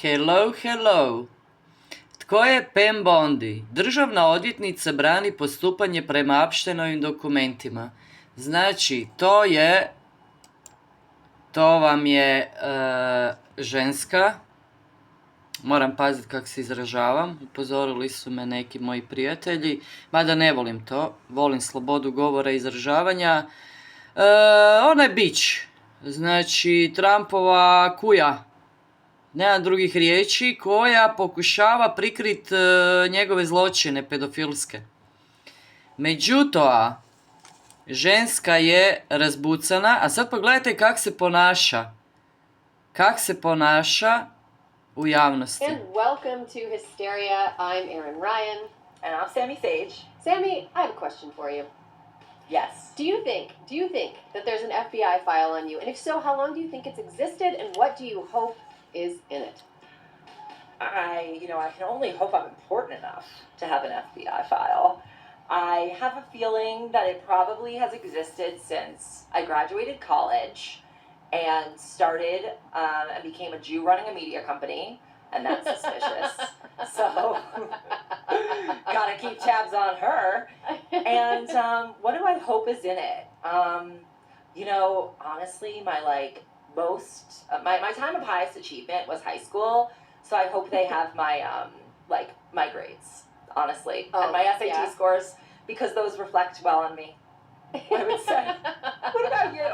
Hello, hello. Tko je Pam Bondi? Državna odvjetnica brani postupanje prema Apštenovim dokumentima. Znači, to vam je ženska. Moram paziti kako se izražavam. Upozorili su me neki moji prijatelji. Mada ne volim to. Volim slobodu govora i izražavanja. Ona je bić. Znači, Trumpova kuja. Nema drugih riječi, koja pokušava prikriti njegove zločine pedofilske. Međutim, ženska je razbucana, a sad pogledajte kako se ponaša. Kako se ponaša u javnosti. And welcome to Hysteria. I'm Erin Ryan. And I'm Sammy Sage. Sammy, I have a question for you. Yes. Do you think that there's an FBI file on you? And if so, how long do you think it's existed? And what do you hope is in it? I can only hope I'm important enough to have an FBI file. I have a feeling that it probably has existed since I graduated college and started and became a Jew running a media company, and that's suspicious. So, gotta keep tabs on her. And what do I hope is in it? Honestly, my time of highest achievement was high school, so I hope they have my grades, honestly, and my SAT scores, because those reflect well on me, I would say. What about you?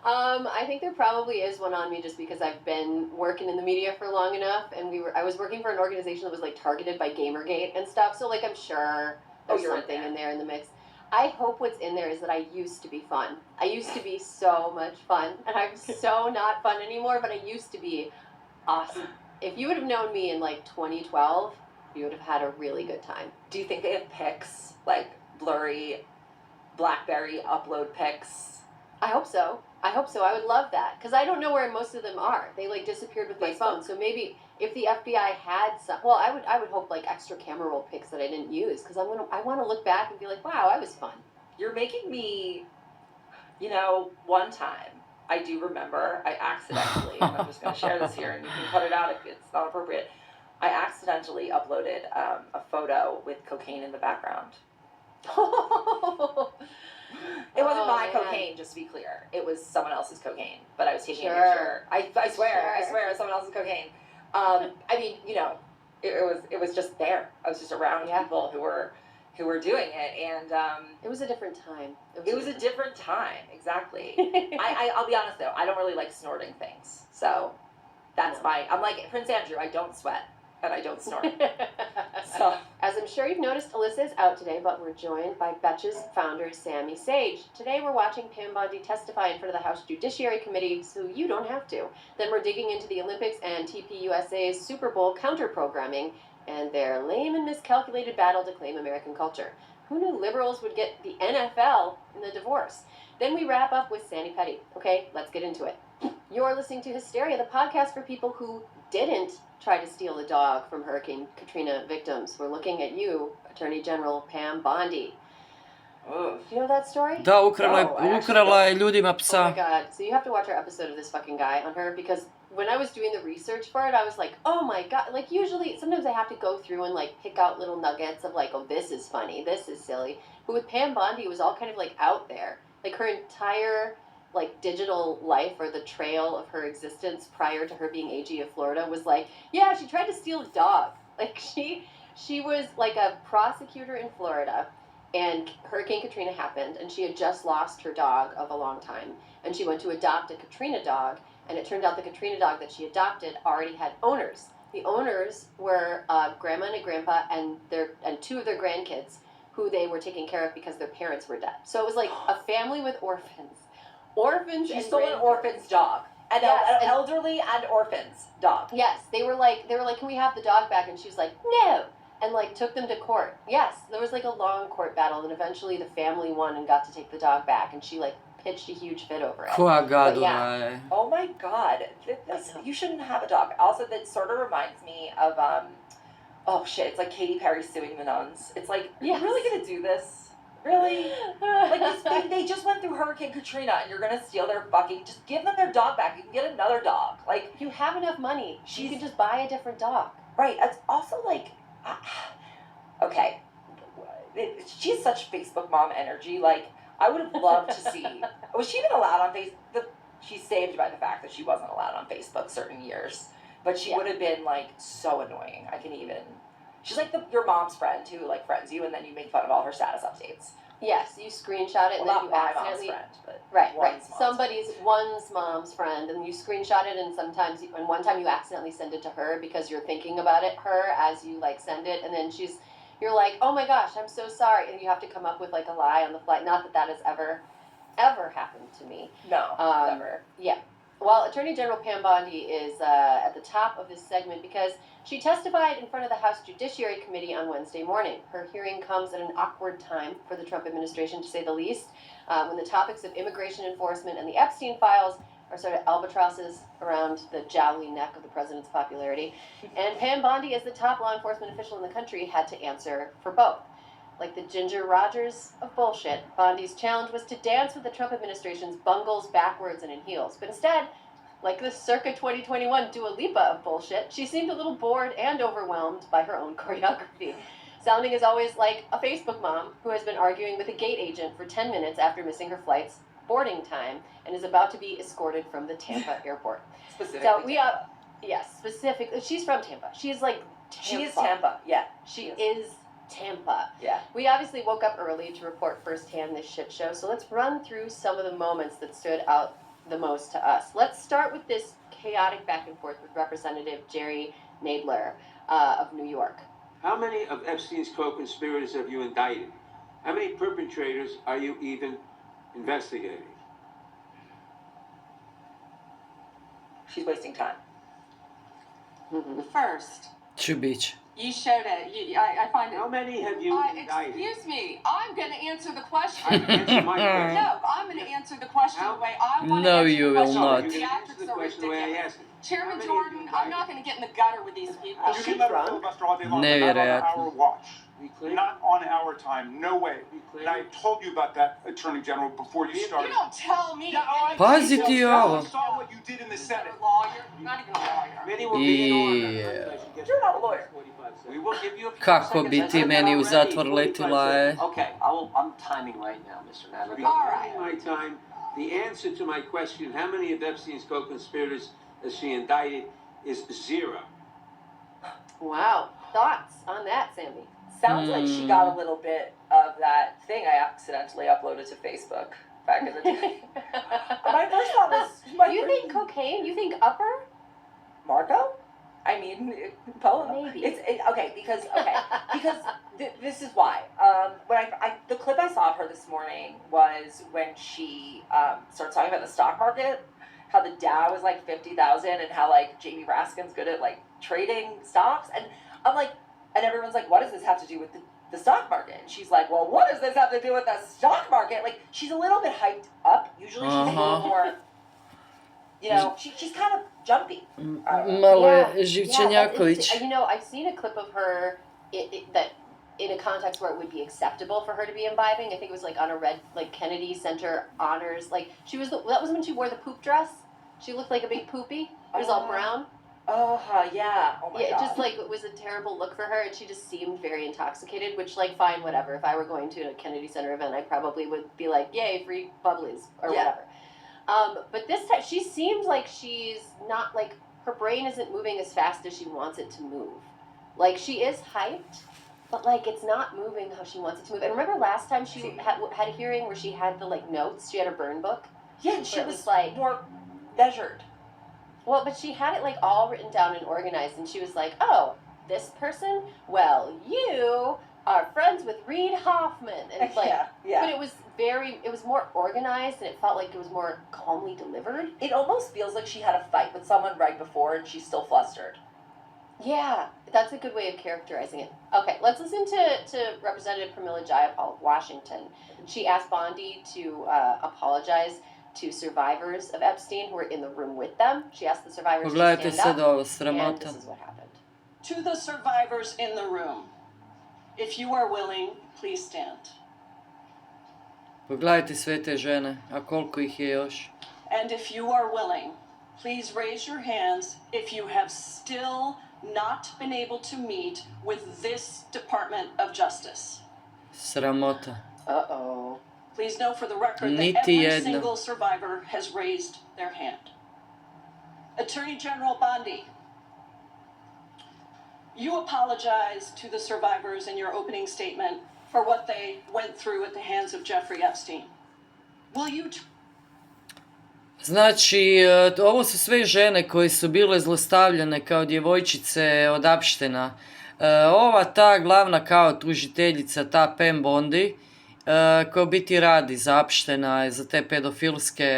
I think there probably is one on me just because I've been working in the media for long enough, and I was working for an organization that was targeted by Gamergate and stuff, so I'm sure there's something in there in the mix. I hope what's in there is that I used to be fun. I used to be so much fun, and I'm so not fun anymore, but I used to be awesome. If you would have known me in 2012, you would have had a really good time. Do you think they have pics, blurry BlackBerry upload pics? I hope so. I would love that, because I don't know where most of them are. They disappeared with my phone. So maybe if the FBI had some, I would hope extra camera roll pics that I didn't use, because I want to look back and be like, wow, I was fun. You're making me, one time I do remember I accidentally, and I'm just going to share this here, and you can cut it out if it's not appropriate. I accidentally uploaded a photo with cocaine in the background. It wasn't my cocaine, just to be clear. It was someone else's cocaine, but I was taking a picture. I swear, it was someone else's cocaine. It was just there. I was just around people who were doing it, and it was a different time. It was a different time, exactly. I'll be honest though, I don't really like snorting things, so that's I'm like Prince Andrew. I don't sweat and I don't snort. So, as I'm sure you've noticed, Alyssa is out today, but we're joined by Betches founder Sammy Sage. Today we're watching Pam Bondi testify in front of the House Judiciary Committee, so you don't have to. Then we're digging into the Olympics and TPUSA's Super Bowl counter-programming and their lame and miscalculated battle to claim American culture. Who knew liberals would get the NFL in the divorce? Then we wrap up with Sandy Petty. Okay, let's get into it. You're listening to Hysteria, the podcast for people who didn't try to steal a dog from Hurricane Katrina victims. We're looking at you, Attorney General Pam Bondi. Do you know that story? Da, ukrala je ljudima psa. Oh my god. So you have to watch our episode of this fucking guy on her, because when I was doing the research for it, I was like, oh my god. Usually, sometimes I have to go through and pick out little nuggets of oh, this is funny, this is silly. But with Pam Bondi, it was all kind of out there. Her entire digital life, or the trail of her existence prior to her being AG of Florida, was she tried to steal a dog. She was a prosecutor in Florida, and Hurricane Katrina happened, and she had just lost her dog of a long time, and she went to adopt a Katrina dog, and it turned out the Katrina dog that she adopted already had owners. The owners were grandma and a grandpa and two of their grandkids, who they were taking care of because their parents were dead. So it was a family with orphans. She stole an orphan's dog. An elderly and orphan's dog. Yes, they were like, can we have the dog back? And she was like, no, and took them to court. Yes, there was a long court battle, and eventually the family won and got to take the dog back, and she pitched a huge fit over it. Oh my god, you shouldn't have a dog. Also, that sort of reminds me of it's Katy Perry suing the nuns. It's you really gonna do this? Really? Like, they just went through Hurricane Katrina, and you're gonna steal their fucking... Just give them their dog back. You can get another dog. Like, You have enough money. You can just buy a different dog. right. It's also like... okay. She's such Facebook mom energy. Like, I would have loved to see... Was she even allowed on Facebook? She's saved by the fact that she wasn't allowed on Facebook certain years. But she would have been, like, so annoying. I can even... She's like your mom's friend who, like, friends you, and then you make fun of all her status updates. Yes, you screenshot it, and then Well, you not my mom's accidentally... friend, but Right. one's One's mom's friend, and you screenshot it, and and one time you accidentally send it to her because you're thinking about her as you, like, send it, and then you're like, oh my gosh, I'm so sorry, and you have to come up with, like, a lie on the fly. Not that has ever happened to me. No, never. Yeah. Well, Attorney General Pam Bondi is at the top of this segment because she testified in front of the House Judiciary Committee on Wednesday morning. Her hearing comes at an awkward time for the Trump administration, to say the least, when the topics of immigration enforcement and the Epstein files are sort of albatrosses around the jowly neck of the president's popularity. And Pam Bondi, as the top law enforcement official in the country, had to answer for both. Like the Ginger Rogers of bullshit, Bondi's challenge was to dance with the Trump administration's bungles backwards and in heels. But instead, like the circa 2021 Dua Lipa of bullshit, she seemed a little bored and overwhelmed by her own choreography, sounding as always like a Facebook mom who has been arguing with a gate agent for 10 minutes after missing her flight's boarding time and is about to be escorted from the Tampa airport. Specifically. So yes, specifically. She's from Tampa. She's like Tampa. She is Tampa, yeah. She is Tampa. Yeah. We obviously woke up early to report firsthand this shit show, so let's run through some of the moments that stood out the most to us. Let's start with this chaotic back and forth with Representative Jerry Nadler of New York. How many of Epstein's co-conspirators have you indicted? How many perpetrators are you even investigating? She's wasting time. First, Čubić. you showed it. I find it. How many have you indicted? Excuse me. I'm going to answer the question. Answer my question. No, I'm going to answer the question the way I want No, to answer you the will question. not. You The can answer theatrics the are question the way I ridiculous. asked it. Chairman How many Jordan, have you I'm indicted? not going to get in the gutter with these people. Is You she can let her drunk? filibuster all day long, No, but not you're on our watch. Be clear. Not on our time. No way. Be clear. And I told you about that, Attorney General, before you You started. don't tell me. Yeah, all right. Pazi You ti saw- ovo. I saw what you did in the You're Senate. a lawyer. Not even a lawyer. Many will be in order. Yeah. You're not a lawyer. 45 seconds. We will give you a few Kako seconds. bi I ti said meni that u already. zatvor 45 letila je? seconds. Okay, I'm timing right now, Mr. Nadler. All right. My time. The answer to my question, how many of Epstein's co-conspirators has she indicted, is 0. Wow. Thoughts on that, Sammy? Sounds like she got a little bit of that thing I accidentally uploaded to Facebook back in the day. My first thought was... You think cocaine? You think upper? Marco? I mean, Polo. Maybe. Okay, because this is why. When the clip I saw of her this morning was when she started talking about the stock market, how the Dow was like 50,000, and how like Jamie Raskin's good at like trading stocks, and I'm like, and everyone's like, what does this have to do with the stock market? And she's like, well, what does this have to do with the stock market? Like, she's a little bit hyped up. Usually she's a little more, you know, she's kind of jumpy. Malo je that's Živčenjaković. interesting. You know, I've seen a clip of her that in a context where it would be acceptable for her to be imbibing. I think it was like on a red, like Kennedy Center honors. Like that was when she wore the poop dress. She looked like a big poopy. It was all brown. Yeah. Oh my Yeah, it God. just like it was a terrible look for her, and she just seemed very intoxicated. Which, like, fine, whatever. If I were going to a Kennedy Center event, I probably would be like, "Yay, free bubblies" or whatever. But this time, she seems like she's not like her brain isn't moving as fast as she wants it to move. Like she is hyped, but like it's not moving how she wants it to move. And remember last time she had a hearing where she had the like notes. She had her burn book. Yeah, and she Where it was was, like- more measured. Well, but she had it like all written down and organized, and she was like, "Oh, this person? Well, you are friends with Reid Hoffman," and it's like, yeah. but it was more organized, and it felt like it was more calmly delivered. It almost feels like she had a fight with someone right before, and she's still flustered. Yeah, that's a good way of characterizing it. Okay, let's listen to Representative Pramila Jayapal of Washington. She asked Bondi to apologize to survivors of Epstein who were in the room with them. She asked the survivors Pogledajte to sad stand ovo, up, and sramota. this is what happened. To the survivors in the room, if you are willing, please stand. Pogledajte sve te žene, a koliko ih je još. And if you are willing, please raise your hands if you have still not been able to meet with this Department of Justice. Sramota. Uh-oh. Please know for the record that Niti every jedna. single survivor has raised their hand. Attorney General Bondi, you apologize to the survivors in your opening statement for what they went through at the hands of Jeffrey Epstein. Will you Znači, ovo su sve žene koje su bile zlostavljane kao djevojčice od Epsteina. Ova ta glavna kao tužiteljica, ta Pam Bondi, koja u biti radi za Epsteina, za te pedofilske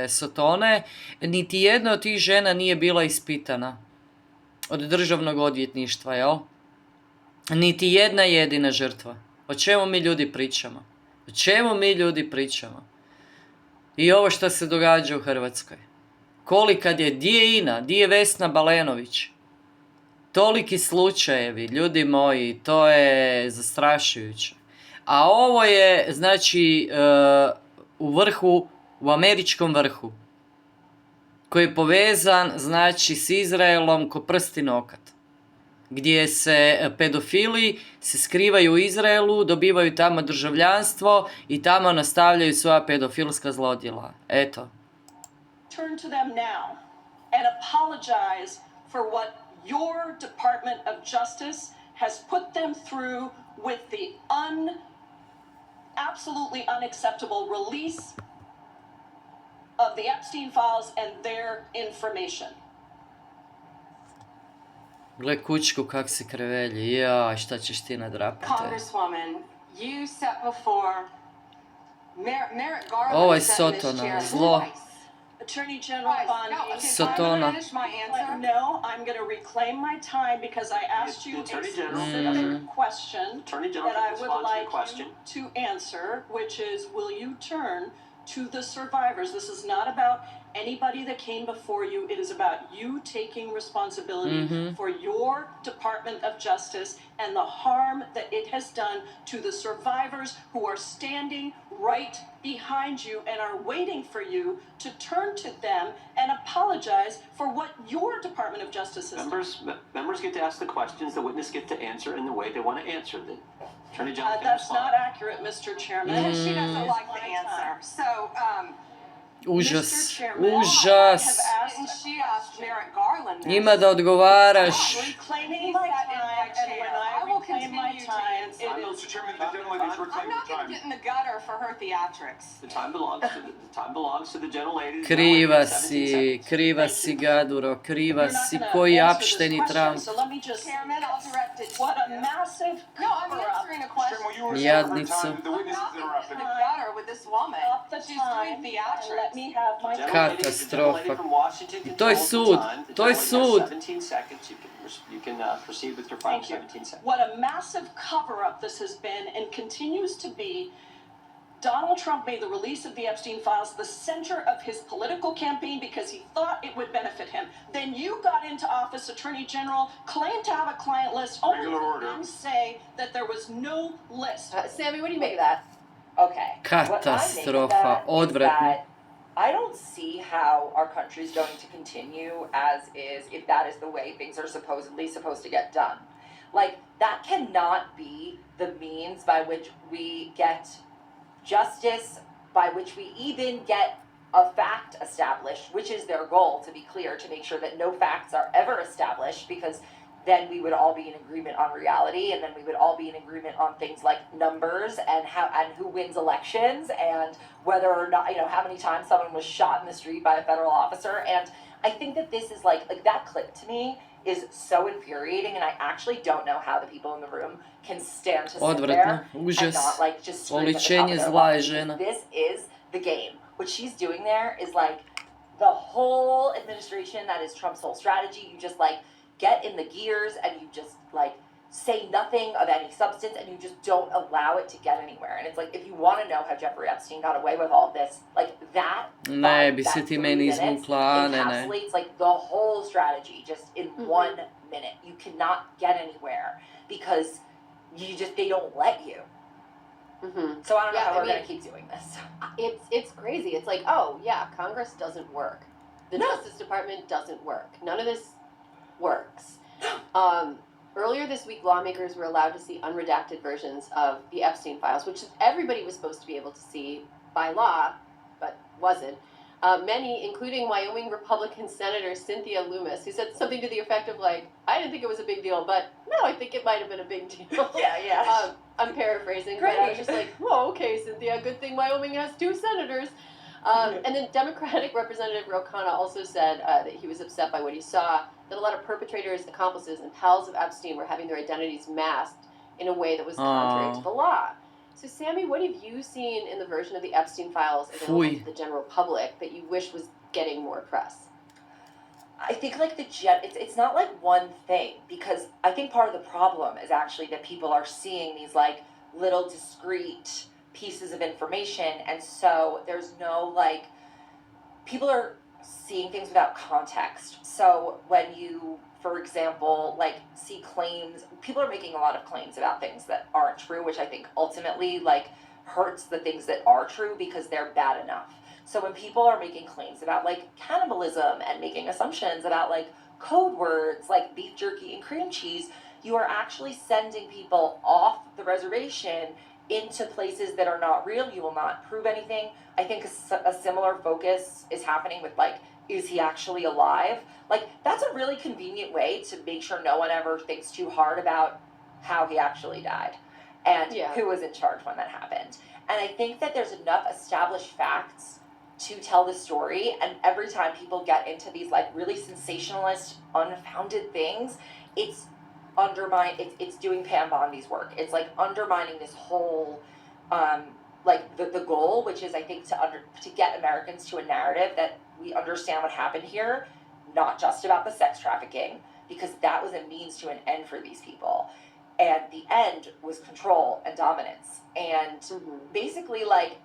sotone, niti jedna od tih žena nije bila ispitana od državnog odvjetništva, jel? Niti jedna jedina žrtva. O čemu mi ljudi pričamo? O čemu mi ljudi pričamo? I ovo što se događa u Hrvatskoj. Kolikad je, di je Ina, di je Vesna Balenović? Toliki slučajevi, ljudi moji, to je zastrašujuće. A ovo je, znači, u vrhu, u američkom vrhu, koji je povezan, znači, s Izraelom ko prsti nokat. Gdje se pedofili se skrivaju u Izraelu, dobivaju tamo državljanstvo i tamo nastavljaju svoja pedofilska zlodjela. Eto. turn to them now and apologize for what your Department of Justice has put them through with the absolutely unacceptable release of the Epstein files and their information. Gle kućku kak se krevelji, ja, šta ćeš ti nadrapati? Congresswoman, you sat before Merrick Garland Ovo je sat in this Sotona, chair zlo. twice. Attorney General Twice. Bondi. No, okay, Sotona. I'm finish my answer. No, I'm going to reclaim my time because I asked you a Attorney General, specific question Attorney General that I can would respond to your like question. you to answer, which is, will you turn to the survivors? This is not about anybody that came before you. It is about you taking responsibility for your Department of Justice and the harm that it has done to the survivors who are standing right behind you and are waiting for you to turn to them and apologize for what your Department of Justice has done. Members get to ask the questions, the witness get to answer in the way they want to answer. The Attorney General can That's respond. not accurate, Mr. Chairman. She doesn't like the answer. So, Užas, Mr. Chairman, užas. I have asked didn't she ask Merrick Garland this? Ima da odgovaraš. reclaiming He my sat in time, my and chair. when I I will reclaim my continue to time, answer. it Mr. is Chairman, the gentlelady's I'm reclaiming not the going to time. get in the gutter for her theatrics. The time belongs to the time belongs to the gentlelady. Kriva Now we have 17 si, seconds. kriva si Gaduro, kriva you're not si, gonna koji answer this Epstein i question, Trump. so let me just Chairman, I'll direct it to what a you. massive No, I'm cover-up. answering a Chairman, question. will you reserve her Jadnicu. time? The I'm witness not is going to get in interrupted. the gutter with this woman. Up the She's doing time, and let theatrics. me have my The time. gentlelady- Katastrofa. the gentlelady from Washington To je controls the sud, time. The to je gentlelady has sud. 17 seconds. You can proceed with your final Thank you. 17 seconds. What a massive cover-up this has been and continues to be. Donald Trump made the release of the Epstein files the center of his political campaign because he thought it would benefit him. Then you got into office, Attorney General, claimed to have a client list, only Regular to order. then say that there was no list. Sammy, what do you make of that? Okay. Katastrofa, odvratno. I don't see how our country is going to continue as is if that is the way things are supposedly supposed to get done. Like, that cannot be the means by which we get justice, by which we even get a fact established, which is their goal, to be clear, to make sure that no facts are ever established, because then we would all be in agreement on reality, and then we would all be in agreement on things like numbers and how and who wins elections and whether or not, you know, how many times someone was shot in the street by a federal officer. And I think that this is like that clip to me is so infuriating, and I actually don't know how the people in the room can stand to sit Odvratno, there and užas. not like just scream at the top Oličenje of their zla je lungs. žena. This is the game. What she's doing there is like the whole administration, that is Trump's whole strategy. You just like get in the gears and you just like say nothing of any substance and you just don't allow it to get anywhere. And it's like, if you want to know how Jeffrey Epstein got away with all this, like that, Ne bi se that ti 3 meni minutes izmukla, a ne, ne. encapsulates like the whole strategy just in 1 minute. You cannot get anywhere because they don't let you. Mm-hmm. So I don't know Yeah, how I we're mean- going to keep doing this. It's crazy. It's like, oh yeah, Congress doesn't work. The No. Justice Department doesn't work. None of this works. Earlier this week, lawmakers were allowed to see unredacted versions of the Epstein files, which everybody was supposed to be able to see by law, but wasn't. Many, including Wyoming Republican Senator Cynthia Loomis, who said something to the effect of like, I didn't think it was a big deal, but no, I think it might have been a big deal. Yeah. I'm paraphrasing, but I was just like, whoa, okay, Cynthia, good thing Wyoming has 2 senators. And then Democratic Representative Ro Khanna also said that he was upset by what he saw, that a lot of perpetrators, accomplices, and pals of Epstein were having their identities masked in a way that was contrary to the law. So, Sammy, what have you seen in the version of the Epstein files available Fui. to the general public that you wish was getting more press? I think like it's not like one thing, because I think part of the problem is actually that people are seeing these like little discrete pieces of information, and so there's no like, people are seeing things without context. So when you, for example, like see claims, people are making a lot of claims about things that aren't true, which I think ultimately like hurts the things that are true because they're bad enough. So when people are making claims about like cannibalism and making assumptions about like code words like beef jerky and cream cheese, you are actually sending people off the reservation into places that are not real. You will not prove anything. I think a similar focus is happening with like, is he actually alive? Like, that's a really convenient way to make sure no one ever thinks too hard about how he actually died and who was in charge when that happened. And I think that there's enough established facts to tell the story, and every time people get into these like really sensationalist, unfounded things, it's it's doing Pam Bondi's work. It's like undermining this whole like the goal, which is I think to get Americans to a narrative that we understand what happened here, not just about the sex trafficking, because that was a means to an end for these people. And the end was control and dominance. And basically like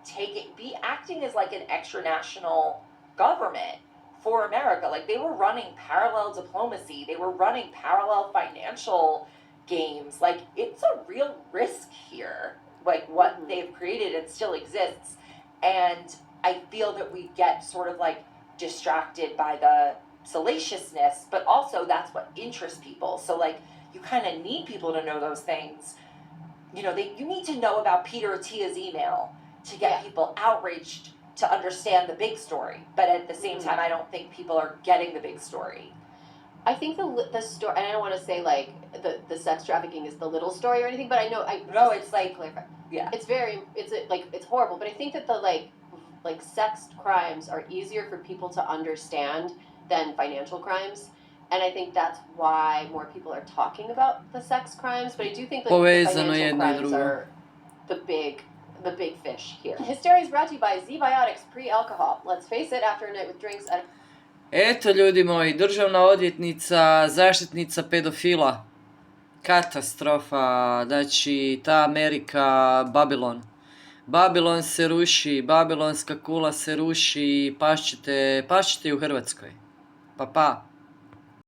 acting as like an extra national government for America. Like they were running parallel diplomacy. They were running parallel financial games. Like it's a real risk here, like what they've created and still exists. And I feel that we get sort of like distracted by the salaciousness, but also that's what interests people. So like you kind of need people to know those things. You know, you need to know about Peter Attia's email to get people outraged to understand the big story. But at the same time, I don't think people are getting the big story. I think the story, and I don't want to say like the sex trafficking is the little story or anything, but I know it's like clarify. Yeah, it's horrible. But I think that the like sex crimes are easier for people to understand than financial crimes. And I think that's why more people are talking about the sex crimes. But I do think that the financial crimes are the big fish here. Hysteria is brought to you by Z-Biotics pre-alcohol. Let's face it, after a night with drinks at... Eto ljudi moji, državna odvjetnica, zaštitnica pedofila. Katastrofa, znači ta Amerika, Babilon se ruši, babilonska kula se ruši, pašćete u Hrvatskoj. Pa.